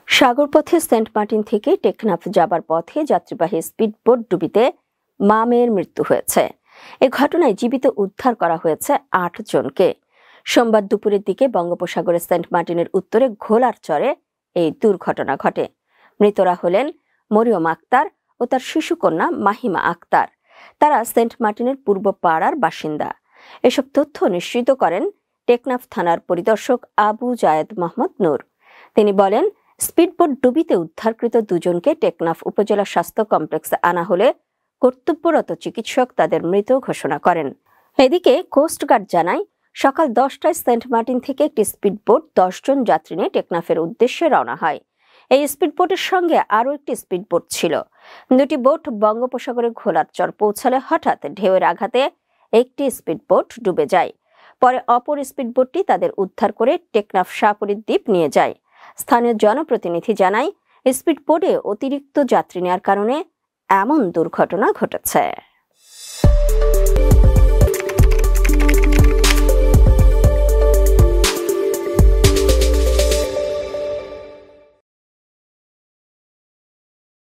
সাগরপথে Saint Martin থেকে টেকনাফ যাবার পথে যাত্রীবাহী স্পিডবোট ডুবিতে মা মেয়ের মৃত্যু হয়েছে। এ ঘটনায় জীবিত উদ্ধার করা হয়েছে ৮ জনকে। সোমবার দুপুরের দিকে বঙ্গোপসাগরের সেন্ট মার্টিনের উত্তরে ঘোলার চরে এই দুর্ঘটনা ঘটে। মৃতরা হলেন মরিয়ম আক্তার ও তার শিশুকন্যা মাহিমা আক্তার। তারা সেন্ট মার্টিনের পূর্ব পাড়ার বাসিন্দা। এসব তথ্য নিশ্চিত করেন টেকনাফ থানার পরিদর্শক আবু জায়েদ মোহাম্মদ নূর। তিনি বলেন, স্পিডবোট ডুবিতে উদ্ধারকৃত দুজনকে টেকনাফ উপজেলা স্বাস্থ্য কমপ্লেক্সে আনা হলে কর্তব্যরত চিকিৎসক তাদের মৃত ঘোষণা করেন। এদিকে কোস্টগার্ড জানায়, সকাল 10টায় সেন্ট মার্টিন থেকে একটি স্পিডবোট 10 জন যাত্রী নিয়ে টেকনাফের উদ্দেশ্যে রওনা হয়। এই স্পিডবোটের সঙ্গে আরও একটি স্পিডবোট ছিল। দুটি বোট বঙ্গোপসাগরে ঘোলার চর পৌঁছালে হঠাৎ ঢেউয়ের আঘাতে একটি স্পিডবোট ডুবে যায়। পরে অপর স্পিডবোটটি তাদের উদ্ধার করে টেকনাফ শাহপুরীর দ্বীপ নিয়ে যায়। স্থানীয় জনপ্রতিনিধি জানায়, স্পিডবোটে অতিরিক্ত যাত্রী নেওয়ার কারণে এমন দুর্ঘটনা ঘটেছে।